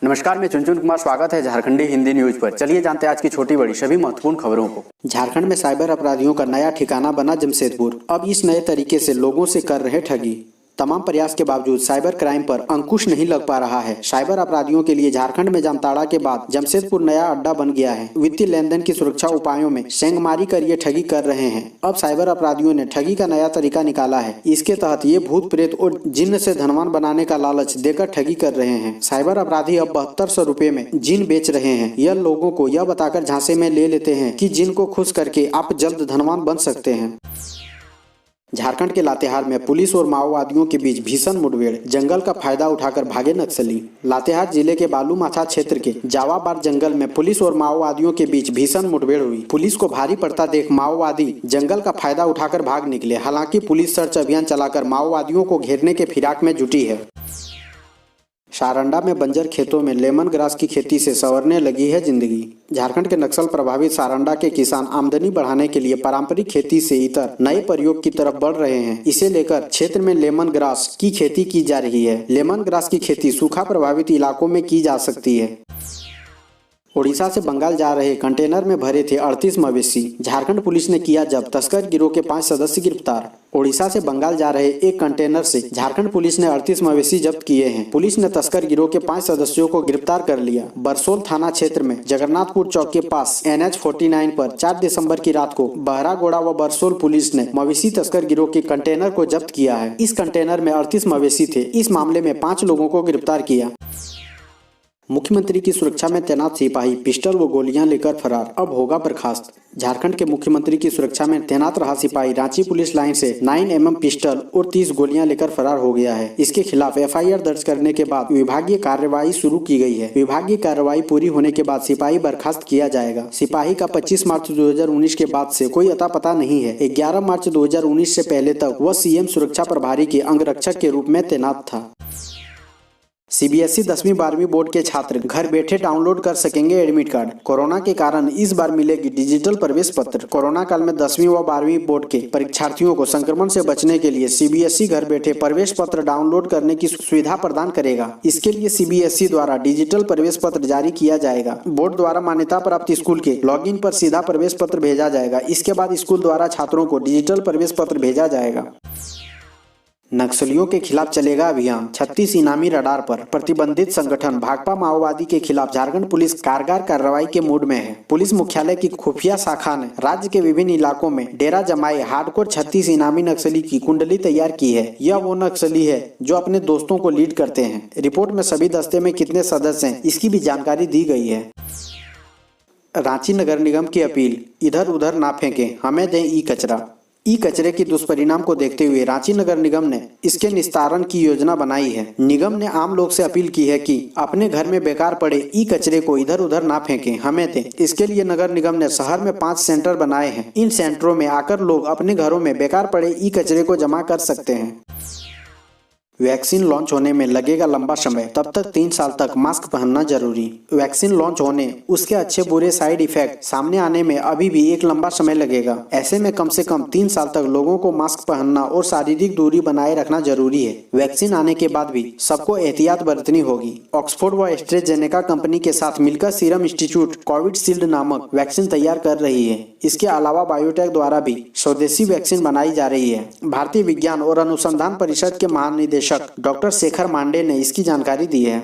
नमस्कार, मैं चुनचुन कुमार। स्वागत है झारखंडी हिंदी न्यूज पर। चलिए जानते हैं आज की छोटी बड़ी सभी महत्वपूर्ण खबरों को। झारखंड में साइबर अपराधियों का नया ठिकाना बना जमशेदपुर। अब इस नए तरीके से लोगों से कर रहे ठगी। तमाम प्रयास के बावजूद साइबर क्राइम पर अंकुश नहीं लग पा रहा है। साइबर अपराधियों के लिए झारखंड में जामताड़ा के बाद जमशेदपुर नया अड्डा बन गया है। वित्तीय लेन देन की सुरक्षा उपायों में सेंधमारी कर ये ठगी कर रहे हैं। अब साइबर अपराधियों ने ठगी का नया तरीका निकाला है। इसके तहत ये भूत प्रेत और जिन्न से धनवान बनाने का लालच देकर ठगी कर रहे हैं। साइबर अपराधी अब 7200 रुपए में जिन बेच रहे हैं। यह लोगों को यह बताकर झांसे में ले लेते हैं कि जिन को खुश करके आप जल्द धनवान बन सकते हैं। झारखंड के लातेहार में पुलिस और माओवादियों के बीच भीषण मुठभेड़। जंगल का फायदा उठाकर भागे नक्सली। लातेहार जिले के बालूमाथा क्षेत्र के जावाबार जंगल में पुलिस और माओवादियों के बीच भीषण मुठभेड़ हुई। पुलिस को भारी पड़ता देख माओवादी जंगल का फायदा उठाकर भाग निकले। हालांकि पुलिस सर्च अभियान चलाकर माओवादियों को घेरने के फिराक में जुटी है। सारंडा में बंजर खेतों में लेमन ग्रास की खेती से संवरने लगी है जिंदगी। झारखंड के नक्सल प्रभावित सारंडा के किसान आमदनी बढ़ाने के लिए पारंपरिक खेती से इतर नए प्रयोग की तरफ बढ़ रहे हैं। इसे लेकर क्षेत्र में लेमन ग्रास की खेती की जा रही है। लेमन ग्रास की खेती सूखा प्रभावित इलाकों में की जा सकती है। ओडिशा से बंगाल जा रहे कंटेनर में भरे थे 38 मवेशी। झारखंड पुलिस ने किया जब्त। तस्कर गिरोह के 5 सदस्य गिरफ्तार। ओडिशा से बंगाल जा रहे एक कंटेनर से झारखंड पुलिस ने 38 मवेशी जब्त किए हैं। पुलिस ने तस्कर गिरोह के 5 सदस्यों को गिरफ्तार कर लिया। बरसोल थाना क्षेत्र में जगन्नाथपुर चौक के पास NH 49 पर 4 दिसंबर की रात को बहरागोड़ा व बरसोल पुलिस ने मवेशी तस्कर गिरोह के कंटेनर को जब्त किया है। इस कंटेनर में 38 मवेशी थे। इस मामले में 5 लोगों को गिरफ्तार किया। मुख्यमंत्री की सुरक्षा में तैनात सिपाही पिस्टल व गोलियां लेकर फरार, अब होगा बर्खास्त। झारखंड के मुख्यमंत्री की सुरक्षा में तैनात रहा सिपाही रांची पुलिस लाइन से 9mm पिस्टल और 30 गोलियां लेकर फरार हो गया है। इसके खिलाफ FIR दर्ज करने के बाद विभागीय कार्रवाई शुरू की गई है। विभागीय कार्रवाई पूरी होने के बाद सिपाही बर्खास्त किया जाएगा। सिपाही का 25 मार्च 2019 के बाद से कोई अता पता नहीं है। 11 मार्च 2019 से पहले तक वह CM सुरक्षा प्रभारी के अंगरक्षक के रूप में तैनात था। CBSE 10वीं 12वीं बोर्ड के छात्र घर बैठे डाउनलोड कर सकेंगे एडमिट कार्ड। कोरोना के कारण इस बार मिलेगी डिजिटल प्रवेश पत्र। कोरोना काल में 10वीं व 12वीं बोर्ड के परीक्षार्थियों को संक्रमण से बचने के लिए CBSE घर बैठे प्रवेश पत्र डाउनलोड करने की सुविधा प्रदान करेगा। इसके लिए CBSE द्वारा डिजिटल प्रवेश पत्र जारी किया जाएगा। बोर्ड द्वारा मान्यता प्राप्त स्कूल के लॉगिन पर सीधा प्रवेश पत्र भेजा जाएगा। इसके बाद स्कूल द्वारा छात्रों को डिजिटल प्रवेश पत्र भेजा जाएगा। नक्सलियों के खिलाफ चलेगा अभियान। 36 इनामी रडार पर। प्रतिबंधित संगठन भाकपा माओवादी के खिलाफ झारखंड पुलिस कारगर कार्रवाई के मूड में है। पुलिस मुख्यालय की खुफिया शाखा ने राज्य के विभिन्न इलाकों में डेरा जमाए हार्डकोर 36 इनामी नक्सली की कुंडली तैयार की है। यह वो नक्सली है जो अपने दोस्तों को लीड करते हैं। रिपोर्ट में सभी दस्ते में कितने सदस्य हैं इसकी भी जानकारी दी गई है। रांची नगर निगम की अपील, इधर उधर ना फेंकें, हमें दें ई कचरा। ई कचरे की दुष्परिणाम को देखते हुए रांची नगर निगम ने इसके निस्तारण की योजना बनाई है। निगम ने आम लोग से अपील की है कि अपने घर में बेकार पड़े ई कचरे को इधर उधर ना फेंकें, हमें दें। इसके लिए नगर निगम ने शहर में 5 सेंटर बनाए हैं। इन सेंटरों में आकर लोग अपने घरों में बेकार पड़े ई कचरे को जमा कर सकते हैं। वैक्सीन लॉन्च होने में लगेगा लंबा समय, तब तक 3 साल तक मास्क पहनना जरूरी। वैक्सीन लॉन्च होने, उसके अच्छे बुरे साइड इफेक्ट सामने आने में अभी भी एक लंबा समय लगेगा। ऐसे में कम से कम 3 साल तक लोगों को मास्क पहनना और शारीरिक दूरी बनाए रखना जरूरी है। वैक्सीन आने के बाद भी सबको एहतियात बरतनी होगी। ऑक्सफोर्ड व एस्ट्राजेनेका कंपनी के साथ मिलकर सीरम इंस्टीट्यूट कोविशील्ड नामक वैक्सीन तैयार कर रही है। इसके अलावा बायोटेक द्वारा भी स्वदेशी वैक्सीन बनाई जा रही है। भारतीय विज्ञान और अनुसंधान परिषद के महानिदेशक डॉक्टर शेखर मांडे ने इसकी जानकारी दी है।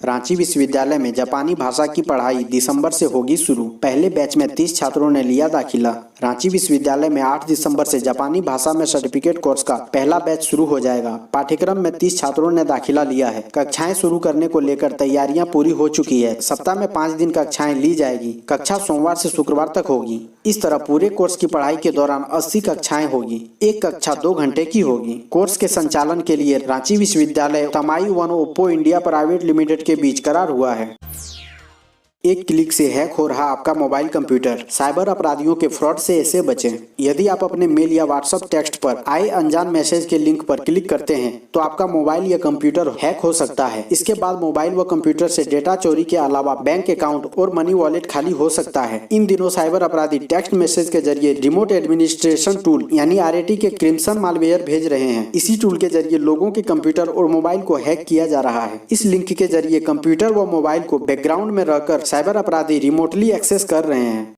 रांची विश्वविद्यालय में जापानी भाषा की पढ़ाई दिसंबर से होगी शुरू। पहले बैच में 30 छात्रों ने लिया दाखिला। रांची विश्वविद्यालय में 8 दिसंबर से जापानी भाषा में सर्टिफिकेट कोर्स का पहला बैच शुरू हो जाएगा। पाठ्यक्रम में 30 छात्रों ने दाखिला लिया है। कक्षाएं शुरू करने को लेकर तैयारियां पूरी हो चुकी है। सप्ताह में 5 दिन कक्षाएं ली जाएगी। कक्षा सोमवार से शुक्रवार तक होगी। इस तरह पूरे कोर्स की पढ़ाई के दौरान 80 कक्षाएं होगी। एक कक्षा 2 घंटे की होगी। कोर्स के संचालन के लिए रांची विश्वविद्यालय तमाई one Oppo India private limited के बीच करार हुआ है। एक क्लिक से हैक हो रहा आपका मोबाइल कंप्यूटर। साइबर अपराधियों के फ्रॉड से ऐसे बचें। यदि आप अपने मेल या व्हाट्सएप टेक्स्ट पर आए अनजान मैसेज के लिंक पर क्लिक करते हैं तो आपका मोबाइल या कंप्यूटर हैक हो सकता है। इसके बाद मोबाइल व कंप्यूटर से डेटा चोरी के अलावा बैंक अकाउंट और मनी वॉलेट खाली हो सकता है। इन दिनों साइबर अपराधी टेक्स्ट मैसेज के जरिए रिमोट एडमिनिस्ट्रेशन टूल यानी RAT के क्रिम्सन मालवेयर भेज रहे हैं। इसी टूल के जरिए लोगों के कंप्यूटर और मोबाइल को हैक किया जा रहा है। इस लिंक के जरिए कंप्यूटर व मोबाइल को बैकग्राउंड में रहकर साइबर अपराधी रिमोटली एक्सेस कर रहे हैं।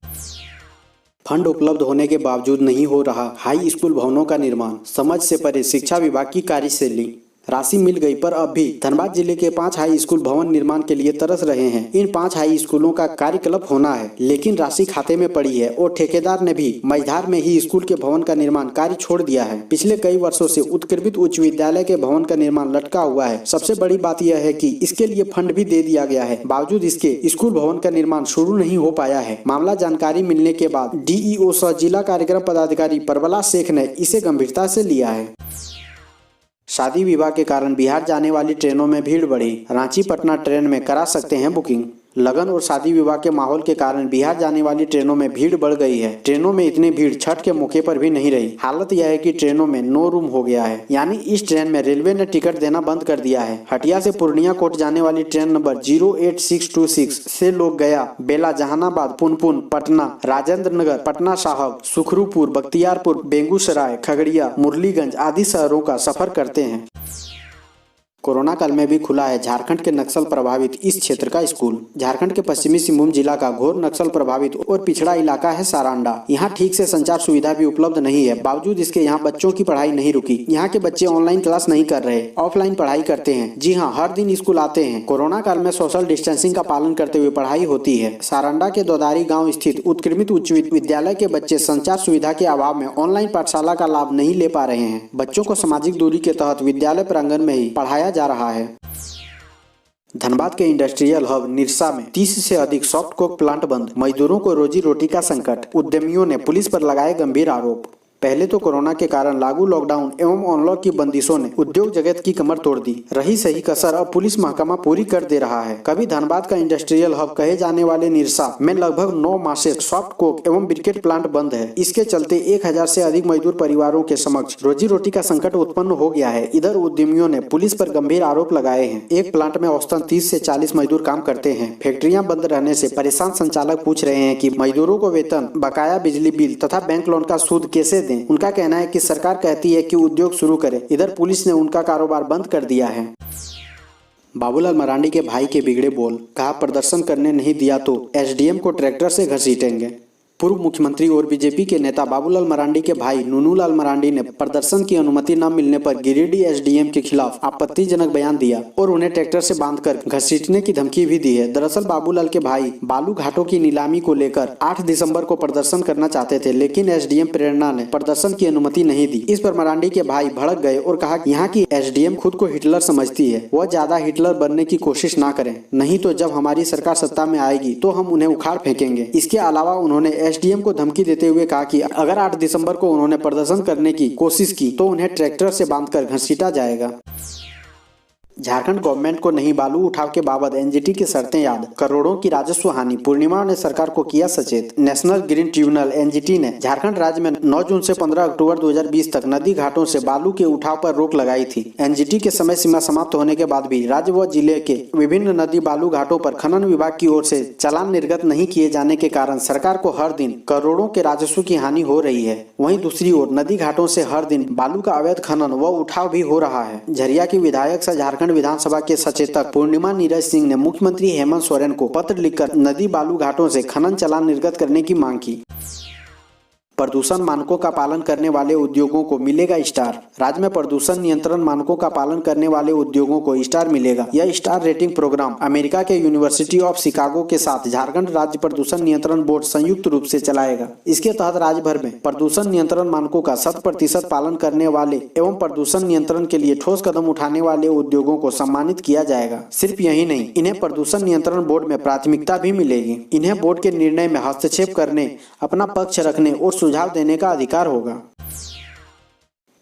फंड उपलब्ध होने के बावजूद नहीं हो रहा हाई स्कूल भवनों का निर्माण। समझ से परे शिक्षा विभाग की कार्यशैली। राशि मिल गई पर अब भी धनबाद जिले के 5 हाई स्कूल भवन निर्माण के लिए तरस रहे हैं। इन 5 हाई स्कूलों का कार्यकल्प होना है, लेकिन राशि खाते में पड़ी है और ठेकेदार ने भी मझधार में ही स्कूल के भवन का निर्माण कार्य छोड़ दिया है। पिछले कई वर्षों से उत्कृष्ट उच्च विद्यालय के भवन का निर्माण लटका हुआ है। सबसे बड़ी बात यह है कि इसके लिए फंड भी दे दिया गया है, बावजूद इसके स्कूल भवन का निर्माण शुरू नहीं हो पाया है। मामला जानकारी मिलने के बाद DEO सह जिला कार्यक्रम पदाधिकारी परवला शेख ने इसे गंभीरता से लिया है। शादी विवाह के कारण बिहार जाने वाली ट्रेनों में भीड़ बढ़ी। रांची पटना ट्रेन में करा सकते हैं बुकिंग। लगन और शादी विवाह के माहौल के कारण बिहार जाने वाली ट्रेनों में भीड़ बढ़ गई है। ट्रेनों में इतनी भीड़ छठ के मौके पर भी नहीं रही। हालत यह है कि ट्रेनों में नो रूम हो गया है, यानी इस ट्रेन में रेलवे ने टिकट देना बंद कर दिया है। हटिया से पूर्णिया कोट जाने वाली ट्रेन नंबर 08626 से लोग गया, बेला, जहानाबाद, पुनपुन, पटना, राजेंद्र नगर, पटना साहब, सुखरूपुर, बख्तियारपुर, बेगूसराय, खगड़िया, मुरलीगंज आदि शहरों का सफर करते हैं। कोरोना काल में भी खुला है झारखंड के नक्सल प्रभावित इस क्षेत्र का स्कूल। झारखंड के पश्चिमी सिंहभूम जिला का घोर नक्सल प्रभावित और पिछड़ा इलाका है सारांडा। यहाँ ठीक से संचार सुविधा भी उपलब्ध नहीं है। बावजूद इसके यहाँ बच्चों की पढ़ाई नहीं रुकी। यहाँ के बच्चे ऑनलाइन क्लास नहीं कर रहे, ऑफलाइन पढ़ाई करते हैं। जी हाँ, हर दिन स्कूल आते हैं। कोरोना काल में सोशल डिस्टेंसिंग का पालन करते हुए पढ़ाई होती है। सारांडा के दोदारी गाँव स्थित उत्कृष्ट उच्च विद्यालय के बच्चे संचार सुविधा के अभाव में ऑनलाइन पाठशाला का लाभ नहीं ले पा रहे हैं। बच्चों को सामाजिक दूरी के तहत विद्यालय प्रांगण में ही पढ़ाया जा रहा है। धनबाद के इंडस्ट्रियल हब निरसा में 30 से अधिक सॉफ्ट कोक प्लांट बंद। मजदूरों को रोजी रोटी का संकट। उद्यमियों ने पुलिस पर लगाए गंभीर आरोप। पहले तो कोरोना के कारण लागू लॉकडाउन एवं अनलॉक की बंदिशों ने उद्योग जगत की कमर तोड़ दी। रही सही कसर अब पुलिस महकमा पूरी कर दे रहा है। कभी धनबाद का इंडस्ट्रियल हब कहे जाने वाले निरसा में लगभग 9 माह से सॉफ्ट कोक एवं ब्रिकेट प्लांट बंद है। इसके चलते 1000 से अधिक मजदूर परिवारों के समक्ष रोजी रोटी का संकट उत्पन्न हो गया है। इधर उद्यमियों ने पुलिस पर गंभीर आरोप लगाए हैं। एक प्लांट में औसतन 30 से 40 मजदूर काम करते हैं। फैक्ट्रियां बंद रहने से परेशान संचालक पूछ रहे हैं कि मजदूरों को वेतन, बकाया बिजली बिल तथा बैंक लोन का सूद कैसे दें। उनका कहना है कि सरकार कहती है कि उद्योग शुरू करे, इधर पुलिस ने उनका कारोबार बंद कर दिया है। बाबूलाल मरांडी के भाई के बिगड़े बोल। कहा प्रदर्शन करने नहीं दिया तो SDM को ट्रैक्टर से घसीटेंगे। पूर्व मुख्यमंत्री और बीजेपी के नेता बाबूलाल मरांडी के भाई नूनूलाल मरांडी ने प्रदर्शन की अनुमति न मिलने पर गिरिडीह SDM के खिलाफ आपत्तिजनक बयान दिया और उन्हें ट्रैक्टर से बांधकर घसीटने की धमकी भी दी है। दरअसल बाबूलाल के भाई बालू घाटों की नीलामी को लेकर 8 दिसंबर को प्रदर्शन करना चाहते थे, लेकिन SDM प्रेरणा ने प्रदर्शन की अनुमति नहीं दी। इस पर मरांडी के भाई भड़क गए और कहा यहाँ की SDM खुद को हिटलर समझती है, वह ज्यादा हिटलर बनने की कोशिश ना करें, नहीं तो जब हमारी सरकार सत्ता में आएगी तो हम उन्हें उखाड़ फेंकेंगे। इसके अलावा उन्होंने SDM को धमकी देते हुए कहा कि अगर 8 दिसंबर को उन्होंने प्रदर्शन करने की कोशिश की तो उन्हें ट्रैक्टर से बांधकर घसीटा जाएगा। झारखंड गवर्नमेंट को नहीं बालू उठाव के बाबत NGT की शर्तें याद। करोड़ों की राजस्व हानि। पूर्णिमा ने सरकार को किया सचेत। नेशनल ग्रीन ट्रिब्यूनल NGT ने झारखंड राज्य में 9 जून से 15 अक्टूबर 2020 तक नदी घाटों से बालू के उठाव पर रोक लगाई थी। NGT के समय सीमा समाप्त होने के बाद भी राज्य व जिले के विभिन्न नदी बालू घाटों पर खनन विभाग की ओर से चालान निर्गत नहीं किए जाने के कारण सरकार को हर दिन करोड़ों के राजस्व की हानि हो रही है। वहीं दूसरी ओर नदी घाटों से हर दिन बालू का अवैध खनन व उठाव भी हो रहा है। झरिया की विधायक सह झारखंड विधानसभा के सचेतक पूर्णिमा नीरज सिंह ने मुख्यमंत्री हेमंत सोरेन को पत्र लिखकर नदी बालू घाटों से खनन चालान निर्गत करने की मांग की। प्रदूषण मानकों का पालन करने वाले उद्योगों को मिलेगा स्टार। राज्य में प्रदूषण नियंत्रण मानकों का पालन करने वाले उद्योगों को स्टार मिलेगा। यह स्टार रेटिंग प्रोग्राम अमेरिका के यूनिवर्सिटी ऑफ शिकागो के साथ झारखंड राज्य प्रदूषण नियंत्रण बोर्ड संयुक्त रूप से चलाएगा। इसके तहत राज्य भर में प्रदूषण नियंत्रण मानकों का 100% पालन करने वाले एवं प्रदूषण नियंत्रण के लिए ठोस कदम उठाने वाले उद्योगों को सम्मानित किया जाएगा। सिर्फ यही नहीं, इन्हें प्रदूषण नियंत्रण बोर्ड में प्राथमिकता भी मिलेगी। इन्हें बोर्ड के निर्णय में हस्तक्षेप करने, अपना पक्ष रखने और सुझाव देने का अधिकार होगा।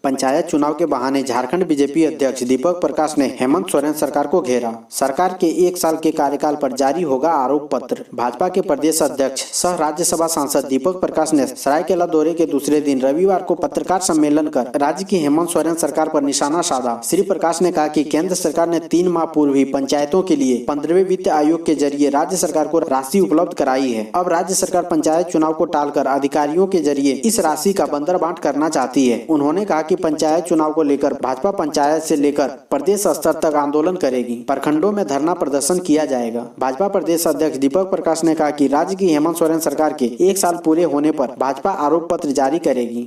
पंचायत चुनाव के बहाने झारखंड बीजेपी अध्यक्ष दीपक प्रकाश ने हेमंत सोरेन सरकार को घेरा। सरकार के 1 साल के कार्यकाल पर जारी होगा आरोप पत्र। भाजपा के प्रदेश अध्यक्ष सह राज्यसभा सांसद दीपक प्रकाश ने सरायकेला दौरे के दूसरे दिन रविवार को पत्रकार सम्मेलन कर राज्य की हेमंत सोरेन सरकार पर निशाना साधा। श्री प्रकाश ने कहा कि केंद्र सरकार ने 3 माह पूर्व ही पंचायतों के लिए 15वें वित्त आयोग के जरिए राज्य सरकार को राशि उपलब्ध कराई है। अब राज्य सरकार पंचायत चुनाव को टालकर अधिकारियों के जरिए इस राशि का बंदरबांट करना चाहती है। उन्होंने कहा कि पंचायत चुनाव को लेकर भाजपा पंचायत से लेकर प्रदेश स्तर तक आंदोलन करेगी। प्रखंडों में धरना प्रदर्शन किया जाएगा। भाजपा प्रदेश अध्यक्ष दीपक प्रकाश ने कहा कि राज्य की हेमंत सोरेन सरकार के 1 साल पूरे होने पर भाजपा आरोप पत्र जारी करेगी।